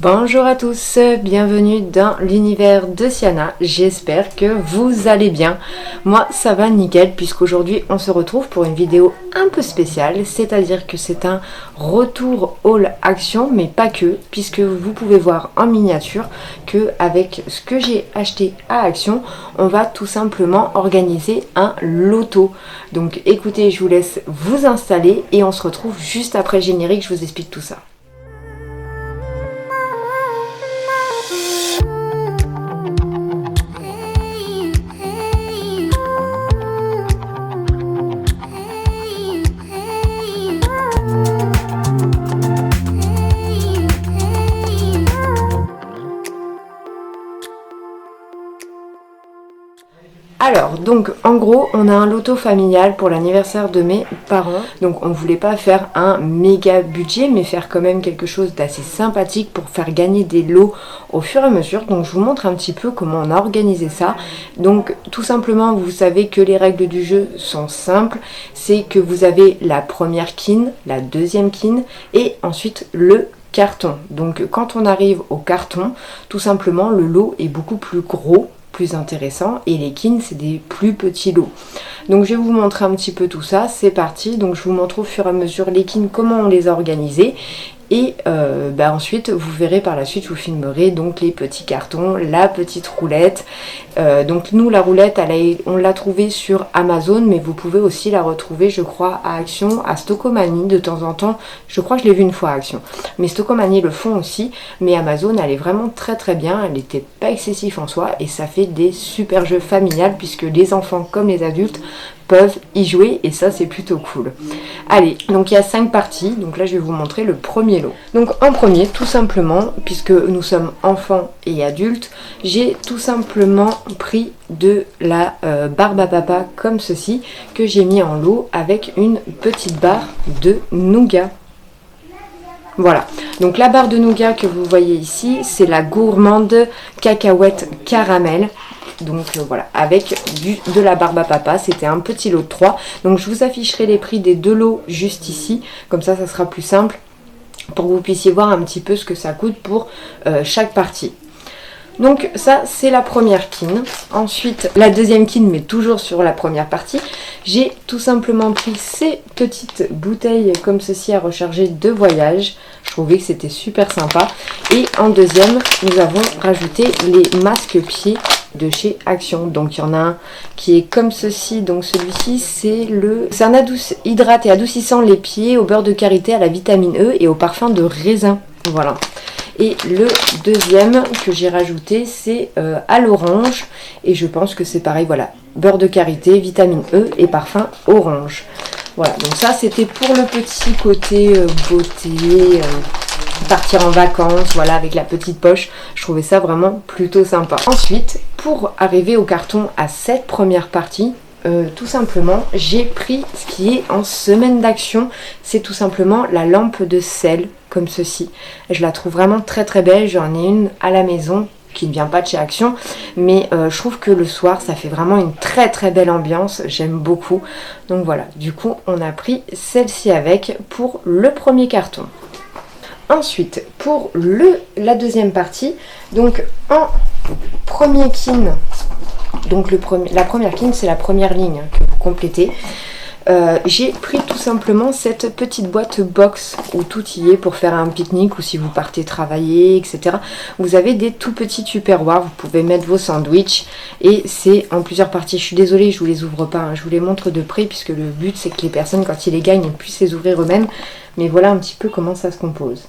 Bonjour à tous, bienvenue dans l'univers de Siana, j'espère que vous allez bien. Moi ça va nickel puisqu'aujourd'hui on se retrouve pour une vidéo un peu spéciale, c'est-à-dire que c'est un retour haul action mais pas que, puisque vous pouvez voir en miniature que avec ce que j'ai acheté à Action, on va tout simplement organiser un loto. Donc écoutez, je vous laisse vous installer et on se retrouve juste après le générique, je vous explique tout ça. Alors, donc en gros, on a un loto familial pour l'anniversaire de mes parents. Donc on ne voulait pas faire un méga budget, mais faire quand même quelque chose d'assez sympathique pour faire gagner des lots au fur et à mesure. Donc je vous montre un petit peu comment on a organisé ça. Donc tout simplement, vous savez que les règles du jeu sont simples. C'est que vous avez la première kin, la deuxième kin et ensuite le carton. Donc quand on arrive au carton, tout simplement, le lot est beaucoup plus gros, plus intéressant, et les kins c'est des plus petits lots. Donc je vais vous montrer un petit peu tout ça, c'est parti. Donc je vous montre au fur et à mesure les kins, comment on les a organisés, et ensuite vous verrez par la suite, je vous filmerai donc les petits cartons, la petite roulette. Donc nous la roulette on l'a trouvée sur Amazon, mais vous pouvez aussi la retrouver je crois à Action, à Stockomanie de temps en temps. Je crois que je l'ai vu une fois à Action, mais Stockomanie le font aussi. Mais Amazon elle est vraiment très très bien, elle n'était pas excessif en soi et ça fait des super jeux familiales puisque les enfants comme les adultes peuvent y jouer et ça c'est plutôt cool. Allez, donc il y a 5 parties, donc là je vais vous montrer le premier lot. Donc en premier, tout simplement, puisque nous sommes enfants et adultes, j'ai tout simplement pris de la barbe à papa comme ceci, que j'ai mis en lot avec une petite barre de nougat. Voilà, donc la barre de nougat que vous voyez ici, c'est la gourmande cacahuète caramel. Donc voilà, avec de la barbe à papa, c'était un petit lot de 3. Donc je vous afficherai les prix des 2 lots juste ici, comme ça ça sera plus simple pour que vous puissiez voir un petit peu ce que ça coûte pour chaque partie. Donc ça c'est la première kin. Ensuite la deuxième kin, mais toujours sur la première partie, j'ai tout simplement pris ces petites bouteilles comme ceci à recharger de voyage. Je trouvais que c'était super sympa. Et en deuxième nous avons rajouté les masques pieds de chez Action. Donc il y en a un qui est comme ceci, donc celui-ci c'est un hydrate et adoucissant les pieds au beurre de karité, à la vitamine E et au parfum de raisin. Voilà. Et le deuxième que j'ai rajouté c'est à l'orange et je pense que c'est pareil, voilà, beurre de karité, vitamine E et parfum orange. Voilà, donc ça c'était pour le petit côté beauté, partir en vacances, voilà, avec la petite poche. Je trouvais ça vraiment plutôt sympa. Ensuite, pour arriver au carton à cette première partie, tout simplement, j'ai pris ce qui est en semaine d'action. C'est tout simplement la lampe de sel, comme ceci. Je la trouve vraiment très très belle. J'en ai une à la maison qui ne vient pas de chez Action, mais je trouve que le soir ça fait vraiment une très très belle ambiance, j'aime beaucoup. Donc voilà, du coup on a pris celle-ci avec pour le premier carton. Ensuite pour la deuxième partie, donc en premier kin, donc la première kin c'est la première ligne que vous complétez. J'ai pris tout simplement cette petite boîte box où tout y est pour faire un pique-nique ou si vous partez travailler, etc. Vous avez des tout petits tupperwares, vous pouvez mettre vos sandwichs et c'est en plusieurs parties. Je suis désolée, je vous les ouvre pas, hein. Je vous les montre de près puisque le but c'est que les personnes quand ils les gagnent puissent les ouvrir eux-mêmes. Mais voilà un petit peu comment ça se compose.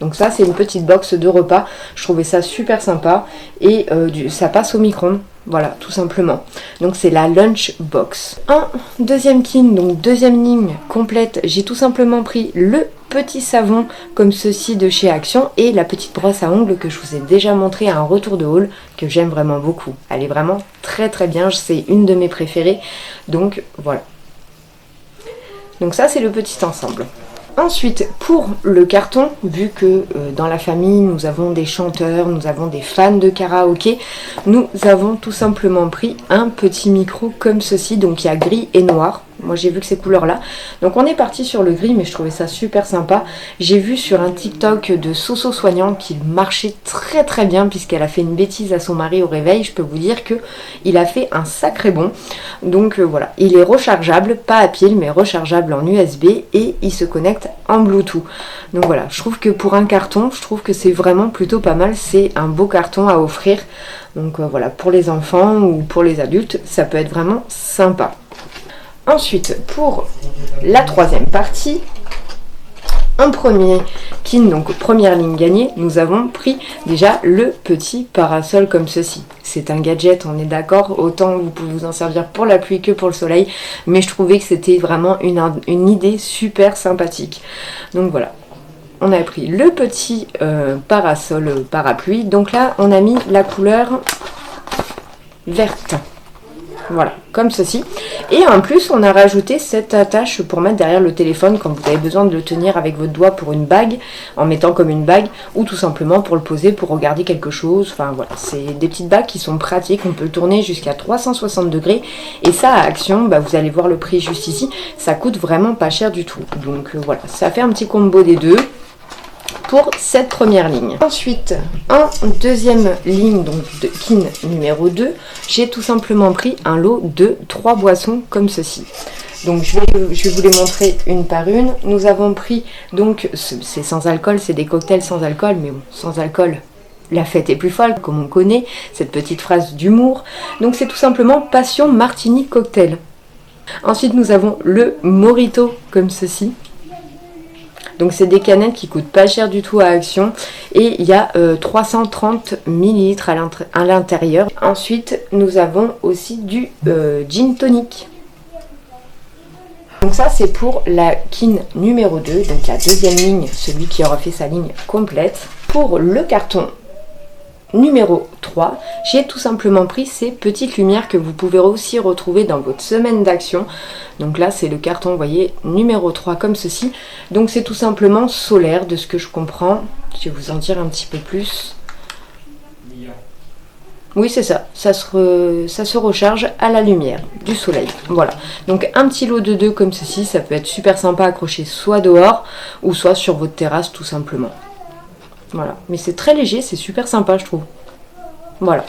Donc ça c'est une petite box de repas, je trouvais ça super sympa et ça passe au micro-ondes, voilà tout simplement. Donc c'est la lunch box. En deuxième kin, donc deuxième ligne complète, j'ai tout simplement pris le petit savon comme ceci de chez Action et la petite brosse à ongles que je vous ai déjà montré à un retour de haul que j'aime vraiment beaucoup. Elle est vraiment très très bien, c'est une de mes préférées, donc voilà. Donc ça c'est le petit ensemble. Ensuite, pour le carton, vu que dans la famille, nous avons des chanteurs, nous avons des fans de karaoké, nous avons tout simplement pris un petit micro comme ceci, donc il y a gris et noir. Moi j'ai vu que ces couleurs là. Donc on est parti sur le gris, mais je trouvais ça super sympa. J'ai vu sur un TikTok de Soso Soignant qu'il marchait très très bien, puisqu'elle a fait une bêtise à son mari au réveil. Je peux vous dire que il a fait un sacré bond. Donc voilà, il est rechargeable, pas à pile mais rechargeable en USB, et il se connecte en Bluetooth. Donc voilà, je trouve que pour un carton, je trouve que c'est vraiment plutôt pas mal. C'est un beau carton à offrir. Donc voilà, pour les enfants ou pour les adultes, ça peut être vraiment sympa. Ensuite, pour la troisième partie, en premier kin, donc première ligne gagnée, nous avons pris déjà le petit parasol comme ceci. C'est un gadget, on est d'accord, autant vous pouvez vous en servir pour la pluie que pour le soleil, mais je trouvais que c'était vraiment une idée super sympathique. Donc voilà, on a pris le petit parasol parapluie, donc là on a mis la couleur verte. Voilà, comme ceci. Et en plus, on a rajouté cette attache pour mettre derrière le téléphone quand vous avez besoin de le tenir avec votre doigt pour une bague, en mettant comme une bague, ou tout simplement pour le poser, pour regarder quelque chose. Enfin voilà, c'est des petites bagues qui sont pratiques. On peut le tourner jusqu'à 360 degrés. Et ça, à Action, bah, vous allez voir le prix juste ici, ça coûte vraiment pas cher du tout. Donc voilà, ça fait un petit combo des deux pour cette première ligne. Ensuite, en deuxième ligne, donc de kin numéro 2, j'ai tout simplement pris un lot de 3 boissons comme ceci. Donc je vais vous les montrer une par une. Nous avons pris, donc c'est sans alcool, c'est des cocktails sans alcool, mais bon, sans alcool, la fête est plus folle, comme on connaît, cette petite phrase d'humour. Donc c'est tout simplement Passion Martini Cocktail. Ensuite, nous avons le Mojito comme ceci. Donc c'est des canettes qui coûtent pas cher du tout à Action, et il y a 330 ml à l'intérieur. Ensuite nous avons aussi du gin tonic. Donc ça c'est pour la kin numéro 2, donc la deuxième ligne, celui qui aura fait sa ligne complète. Pour le carton numéro 3, j'ai tout simplement pris ces petites lumières que vous pouvez aussi retrouver dans votre semaine d'action. Donc là c'est le carton, vous voyez, numéro 3 comme ceci. Donc c'est tout simplement solaire de ce que je comprends. Je vais vous en dire un petit peu plus. Oui c'est ça, ça se recharge à la lumière du soleil. Voilà, donc un petit lot de 2 comme ceci, ça peut être super sympa à accrocher soit dehors ou soit sur votre terrasse tout simplement. Voilà, mais c'est très léger, c'est super sympa je trouve. Voilà.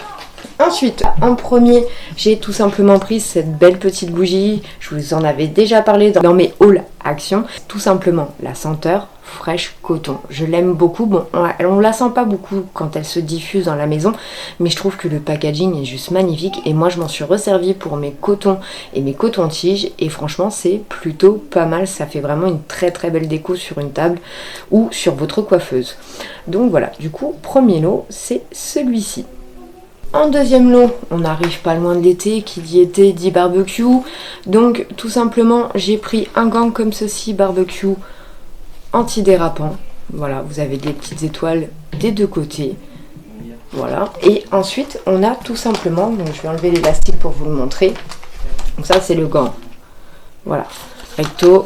Ensuite, en premier, j'ai tout simplement pris cette belle petite bougie. Je vous en avais déjà parlé dans mes hauls Action. Tout simplement, la senteur fraîche coton. Je l'aime beaucoup. Bon, on la sent pas beaucoup quand elle se diffuse dans la maison, mais je trouve que le packaging est juste magnifique. Et moi, je m'en suis resservie pour mes cotons et mes cotons-tiges. Et franchement, c'est plutôt pas mal. Ça fait vraiment une très très belle déco sur une table ou sur votre coiffeuse. Donc voilà, du coup, premier lot, c'est celui-ci. En deuxième lot, on n'arrive pas loin de l'été, qui dit été dit barbecue. Donc tout simplement, j'ai pris un gant comme ceci, barbecue, antidérapant. Voilà, vous avez des petites étoiles des deux côtés. Voilà. Et ensuite, on a tout simplement, donc je vais enlever l'élastique pour vous le montrer. Donc ça, c'est le gant. Voilà, recto,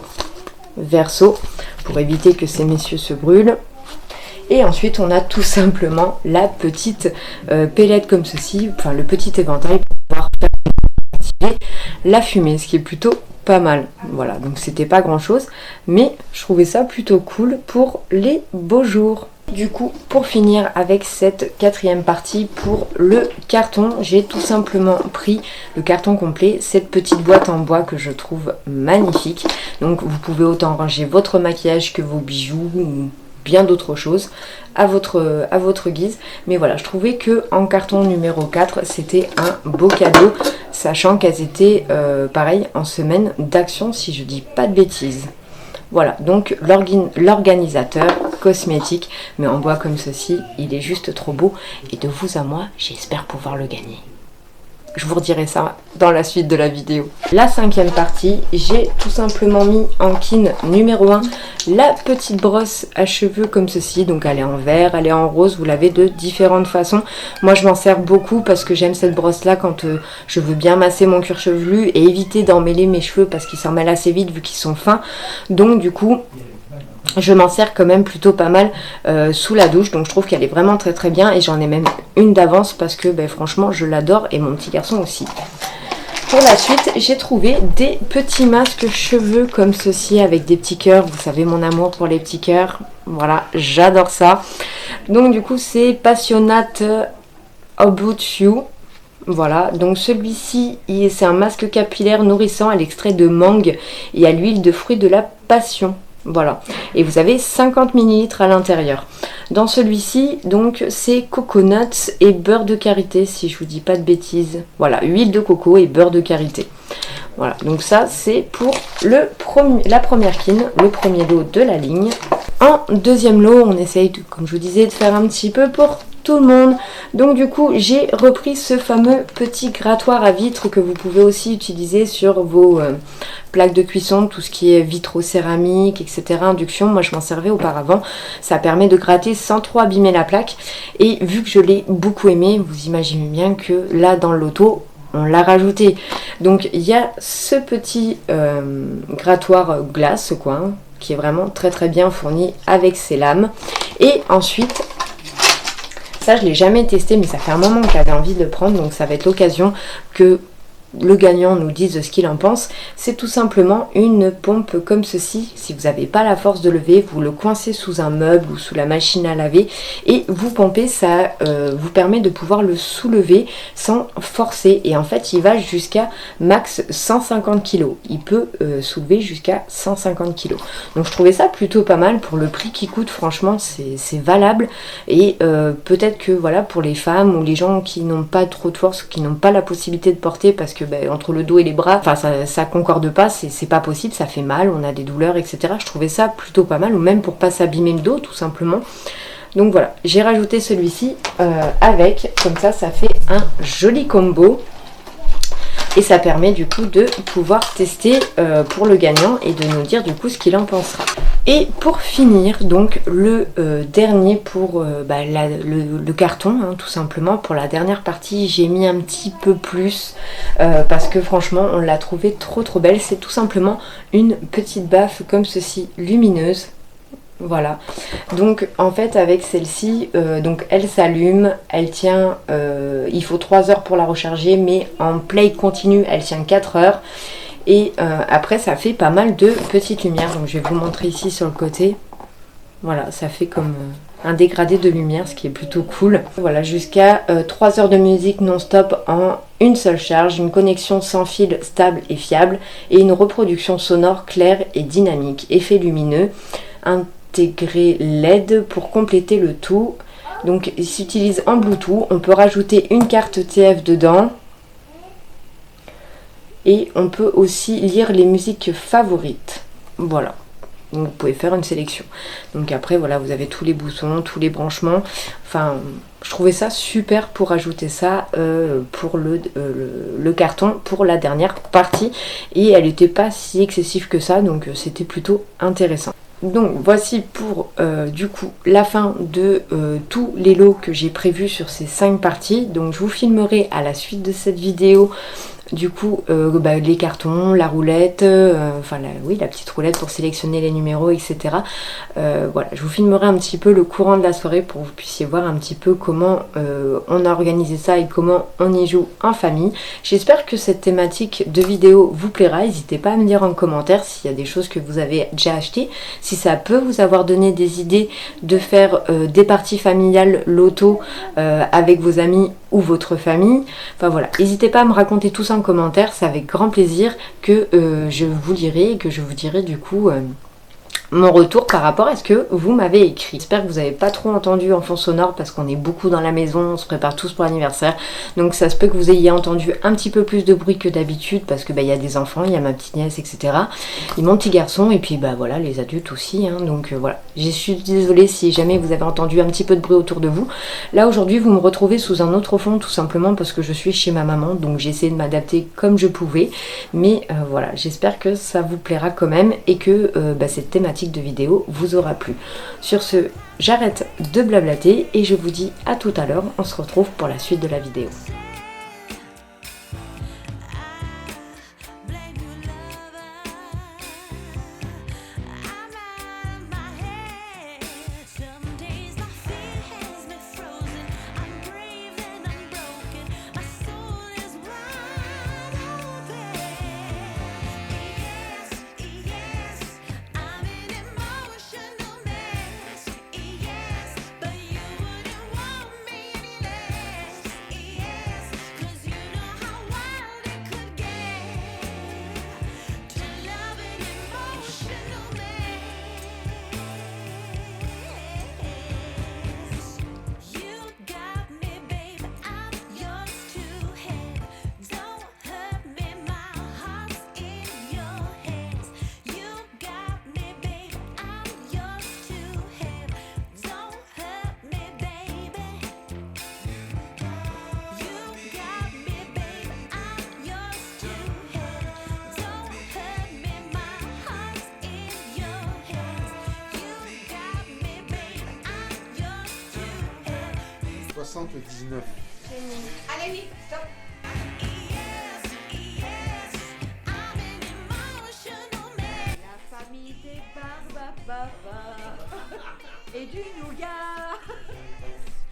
verso, pour éviter que ces messieurs se brûlent. Et ensuite on a tout simplement la petite pellette comme ceci, enfin le petit éventail pour pouvoir faire la fumée, ce qui est plutôt pas mal. Voilà, donc c'était pas grand chose, mais je trouvais ça plutôt cool pour les beaux jours. Du coup, pour finir avec cette quatrième partie, pour le carton, j'ai tout simplement pris le carton complet, cette petite boîte en bois que je trouve magnifique. Donc vous pouvez autant ranger votre maquillage que vos bijoux ou bien d'autres choses à votre guise. Mais voilà, je trouvais que en carton numéro 4, c'était un beau cadeau, sachant qu'elles étaient pareil en semaine d'action, si je dis pas de bêtises. Voilà, donc l'organisateur cosmétique, mais en bois comme ceci, il est juste trop beau. Et de vous à moi, j'espère pouvoir le gagner. Je vous redirai ça dans la suite de la vidéo. La cinquième partie, j'ai tout simplement mis en kin numéro 1 la petite brosse à cheveux comme ceci. Donc elle est en vert, elle est en rose, vous l'avez de différentes façons. Moi je m'en sers beaucoup parce que j'aime cette brosse là quand je veux bien masser mon cuir chevelu et éviter d'emmêler mes cheveux parce qu'ils s'en mêlent assez vite vu qu'ils sont fins. Donc du coup, je m'en sers quand même plutôt pas mal sous la douche, donc je trouve qu'elle est vraiment très très bien et j'en ai même une d'avance parce que franchement je l'adore et mon petit garçon aussi. Pour la suite, j'ai trouvé des petits masques cheveux comme ceci avec des petits cœurs. Vous savez mon amour pour les petits cœurs. Voilà, j'adore ça. Donc du coup, c'est Passionate About You. Voilà, donc celui-ci, c'est un masque capillaire nourrissant à l'extrait de mangue et à l'huile de fruits de la passion. Voilà, et vous avez 50 ml à l'intérieur. Dans celui-ci, donc, c'est coconuts et beurre de karité, si je vous dis pas de bêtises. Voilà, huile de coco et beurre de karité. Voilà, donc ça, c'est pour la première kin, le premier lot de la ligne. En deuxième lot, on essaye, comme je vous disais, de faire un petit peu pour tout le monde. Donc du coup, j'ai repris ce fameux petit grattoir à vitre que vous pouvez aussi utiliser sur vos plaques de cuisson, tout ce qui est vitrocéramique, etc. Induction, moi je m'en servais auparavant. Ça permet de gratter sans trop abîmer la plaque. Et vu que je l'ai beaucoup aimé, vous imaginez bien que là dans le loto, on l'a rajouté. Donc il y a ce petit grattoir glace, quoi, hein, qui est vraiment très très bien fourni avec ses lames. Et ensuite, ça je l'ai jamais testé, mais ça fait un moment que j'avais envie de le prendre, donc ça va être l'occasion que le gagnant nous dise ce qu'il en pense. C'est tout simplement une pompe comme ceci. Si vous n'avez pas la force de lever, vous le coincez sous un meuble ou sous la machine à laver et vous pompez. Ça vous permet de pouvoir le soulever sans forcer, et en fait il va jusqu'à max 150 kg. Il peut soulever jusqu'à 150 kg. Donc je trouvais ça plutôt pas mal pour le prix qui coûte. Franchement c'est valable, et peut-être que voilà, pour les femmes ou les gens qui n'ont pas trop de force, qui n'ont pas la possibilité de porter parce que entre le dos et les bras, enfin ça concorde pas, c'est pas possible, ça fait mal, on a des douleurs, etc. Je trouvais ça plutôt pas mal, ou même pour pas s'abîmer le dos tout simplement. Donc voilà, j'ai rajouté celui-ci avec, comme ça fait un joli combo. Et ça permet du coup de pouvoir tester pour le gagnant et de nous dire du coup ce qu'il en pensera. Et pour finir, donc le dernier pour le carton, hein, tout simplement. Pour la dernière partie, j'ai mis un petit peu plus parce que franchement on l'a trouvé trop belle. C'est tout simplement une petite baffe comme ceci, lumineuse. Voilà, donc en fait avec celle-ci, donc elle s'allume, elle tient, il faut 3 heures pour la recharger, mais en play continu elle tient 4 heures. Et après ça fait pas mal de petites lumières, donc je vais vous montrer ici sur le côté. Voilà, ça fait comme un dégradé de lumière, ce qui est plutôt cool. Voilà, jusqu'à 3 heures de musique non-stop en une seule charge, une connexion sans fil stable et fiable, et une reproduction sonore claire et dynamique, effet lumineux, intégré LED pour compléter le tout. Donc il s'utilise en Bluetooth, on peut rajouter une carte TF dedans. Et on peut aussi lire les musiques favorites. Voilà. Donc vous pouvez faire une sélection. Donc après, voilà, vous avez tous les boutons, tous les branchements. Enfin, je trouvais ça super pour ajouter ça pour le carton, pour la dernière partie. Et elle n'était pas si excessive que ça, donc c'était plutôt intéressant. Donc voici pour du coup la fin de tous les lots que j'ai prévus sur ces 5 parties. Donc je vous filmerai à la suite de cette vidéo du coup les cartons, la roulette, la petite roulette pour sélectionner les numéros, etc. Voilà, je vous filmerai un petit peu le courant de la soirée pour que vous puissiez voir un petit peu comment on a organisé ça et comment on y joue en famille. J'espère que cette thématique de vidéo vous plaira. N'hésitez pas à me dire en commentaire s'il y a des choses que vous avez déjà achetées, si ça peut vous avoir donné des idées de faire des parties familiales loto avec vos amis ou votre famille. Enfin voilà, n'hésitez pas à me raconter tout ça en commentaire, c'est avec grand plaisir que je vous lirai et que je vous dirai du coup mon retour par rapport à ce que vous m'avez écrit. J'espère que vous n'avez pas trop entendu en fond sonore parce qu'on est beaucoup dans la maison, on se prépare tous pour l'anniversaire. Donc ça se peut que vous ayez entendu un petit peu plus de bruit que d'habitude parce que y a des enfants, il y a ma petite nièce, etc. Et mon petit garçon, et puis voilà, les adultes aussi. Hein. Donc voilà, je suis désolée si jamais vous avez entendu un petit peu de bruit autour de vous. Là aujourd'hui, vous me retrouvez sous un autre fond tout simplement parce que je suis chez ma maman. Donc j'ai essayé de m'adapter comme je pouvais. Mais voilà, j'espère que ça vous plaira quand même et que cette thématique de vidéo vous aura plu. Sur ce, j'arrête de blablater et je vous dis à tout à l'heure. On se retrouve pour la suite de la vidéo. 79. Allez, oui, stop. La famille des Barbapapa et du nougat.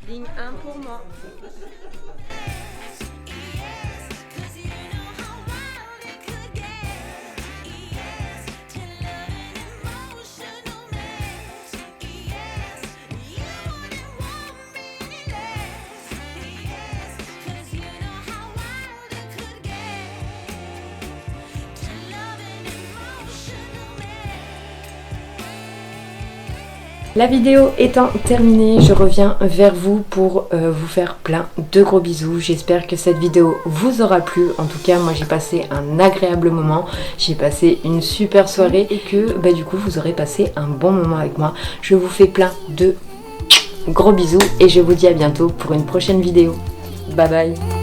Ligne 1 pour moi. La vidéo étant terminée, je reviens vers vous pour vous faire plein de gros bisous. J'espère que cette vidéo vous aura plu. En tout cas, moi j'ai passé un agréable moment. J'ai passé une super soirée et que du coup vous aurez passé un bon moment avec moi. Je vous fais plein de gros bisous et je vous dis à bientôt pour une prochaine vidéo. Bye bye.